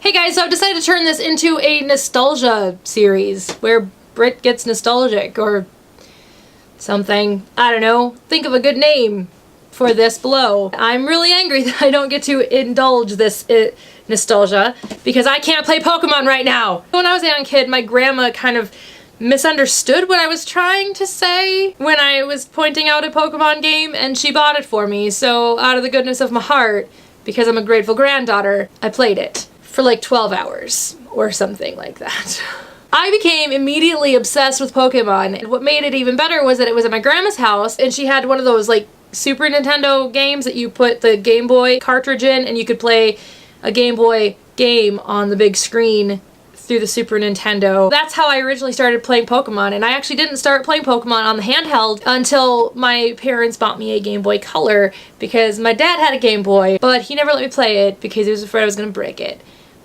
Hey guys, so I've decided to turn this into a nostalgia series where Brit gets nostalgic or something. I don't know. Think of a good name for this below. I'm really angry that I don't get to indulge this nostalgia because I can't play Pokemon right now. When I was a young kid, my grandma kind of misunderstood what I was trying to say when I was pointing out a Pokemon game, and she bought it for me. So out of the goodness of my heart, because I'm a grateful granddaughter, I played it for like 12 hours or something like that. I became immediately obsessed with Pokemon. And what made it even better was that it was at my grandma's house, and she had one of those like Super Nintendo games that you put the Game Boy cartridge in and you could play a Game Boy game on the big screen through the Super Nintendo. That's how I originally started playing Pokemon, and I actually didn't start playing Pokemon on the handheld until my parents bought me a Game Boy Color, because my dad had a Game Boy, but he never let me play it because he was afraid I was gonna break it.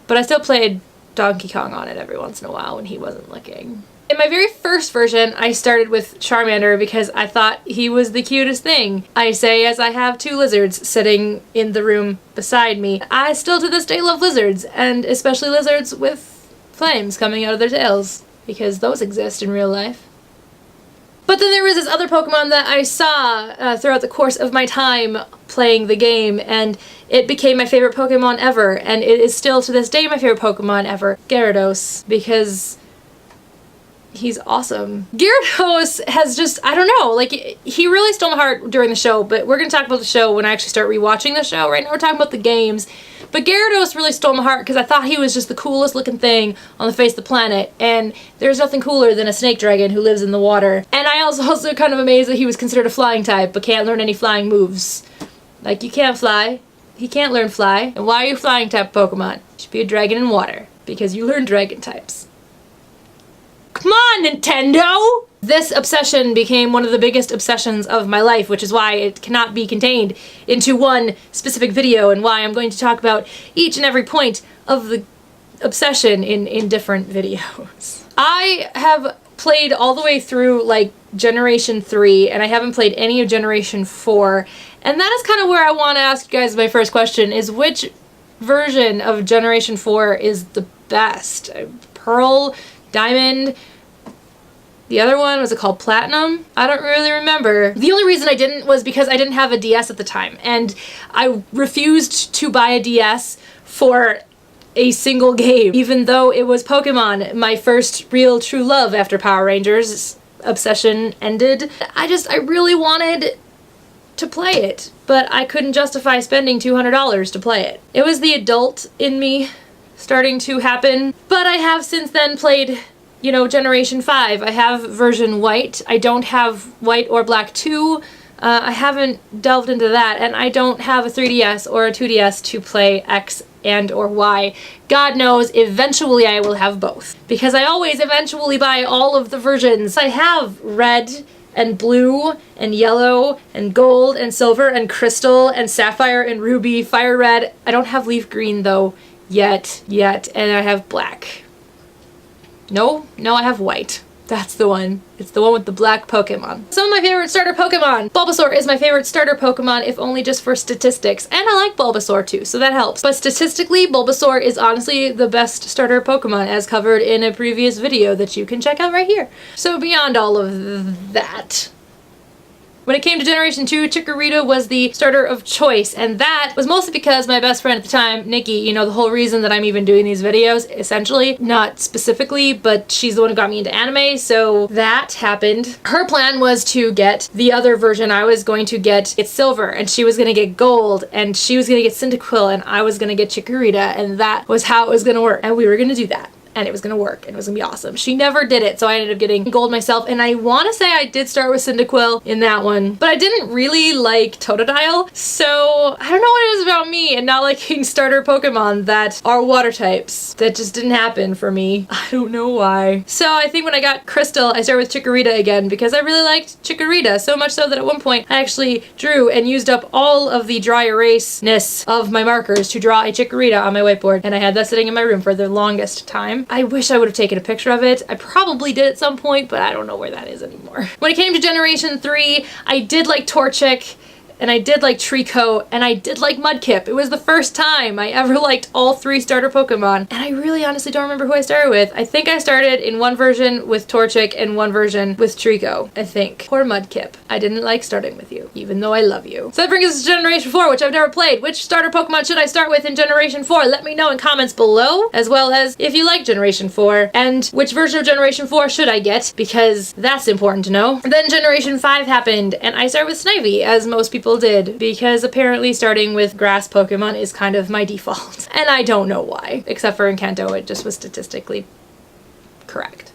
But I still played Donkey Kong on it every once in a while when he wasn't looking. In my very first version, I started with Charmander because I thought he was the cutest thing. I say as I have two lizards sitting in the room beside me. I still to this day love lizards, and especially lizards with flames coming out of their tails, because those exist in real life. But then there was this other Pokemon that I saw throughout the course of my time playing the game, and it became my favorite Pokemon ever, and it is still to this day my favorite Pokemon ever, Gyarados, because he's awesome. Gyarados has just, I don't know, like, he really stole my heart during the show, but we're gonna talk about the show when I actually start rewatching the show. Right now we're talking about the games. But Gyarados really stole my heart because I thought he was just the coolest looking thing on the face of the planet, and there's nothing cooler than a snake dragon who lives in the water. And I was also kind of amazed that he was considered a flying type, but can't learn any flying moves. Like, you can't fly. He can't learn fly. And why are you flying type Pokemon? You should be a dragon in water, because you learn dragon types. Come on, Nintendo! This obsession became one of the biggest obsessions of my life, which is why it cannot be contained into one specific video, and why I'm going to talk about each and every point of the obsession in different videos. I have played all the way through like Generation 3, and I haven't played any of Generation 4, and that is kind of where I want to ask you guys my first question, is which version of Generation 4 is the best? Pearl? Diamond? The other one, was it called Platinum? I don't really remember. The only reason I didn't was because I didn't have a DS at the time, and I refused to buy a DS for a single game, even though it was Pokemon, my first real true love after Power Rangers obsession ended. I really wanted to play it, but I couldn't justify spending $200 to play it. It was the adult in me starting to happen, but I have since then played, you know, Generation 5. I have version white. I don't have white or black 2. I haven't delved into that, and I don't have a 3DS or a 2DS to play X and or Y. God knows, eventually I will have both, because I always eventually buy all of the versions. I have red and blue and yellow and gold and silver and crystal and sapphire and ruby, fire red. I don't have leaf green though yet, and I have black. No, I have white. That's the one. It's the one with the black Pokemon. Some of my favorite starter Pokemon. Bulbasaur is my favorite starter Pokemon, if only just for statistics. And I like Bulbasaur too, so that helps. But statistically, Bulbasaur is honestly the best starter Pokemon, as covered in a previous video that you can check out right here. So beyond all of that, when it came to Generation 2, Chikorita was the starter of choice, and that was mostly because my best friend at the time, Nikki, you know, the whole reason that I'm even doing these videos, essentially, not specifically, but she's the one who got me into anime, so that happened. Her plan was to get the other version. I was going to get it silver, and she was gonna get gold, and she was gonna get Cyndaquil, and I was gonna get Chikorita, and that was how it was gonna work, and we were gonna do that. And it was gonna work, and it was gonna be awesome. She never did it, so I ended up getting gold myself, and I want to say I did start with Cyndaquil in that one, but I didn't really like Totodile, so I don't know what it is about me and not liking starter Pokemon that are water types. That just didn't happen for me. I don't know why. So I think when I got Crystal, I started with Chikorita again, because I really liked Chikorita, so much so that at one point I actually drew and used up all of the dry erase-ness of my markers to draw a Chikorita on my whiteboard, and I had that sitting in my room for the longest time. I wish I would have taken a picture of it. I probably did at some point, but I don't know where that is anymore. When it came to Generation 3, I did like Torchic, and I did like Treecko, and I did like Mudkip. It was the first time I ever liked all 3 starter Pokemon, and I really honestly don't remember who I started with. I think I started in one version with Torchic and one version with Treecko, I think. Poor Mudkip. I didn't like starting with you, even though I love you. So that brings us to Generation 4, which I've never played. Which starter Pokemon should I start with in Generation 4? Let me know in comments below, as well as if you like Generation 4, and which version of Generation 4 should I get, because that's important to know. Then Generation 5 happened, and I started with Snivy, as most people did, because apparently starting with grass Pokemon is kind of my default. And I don't know why, except for in Kanto, it just was statistically correct.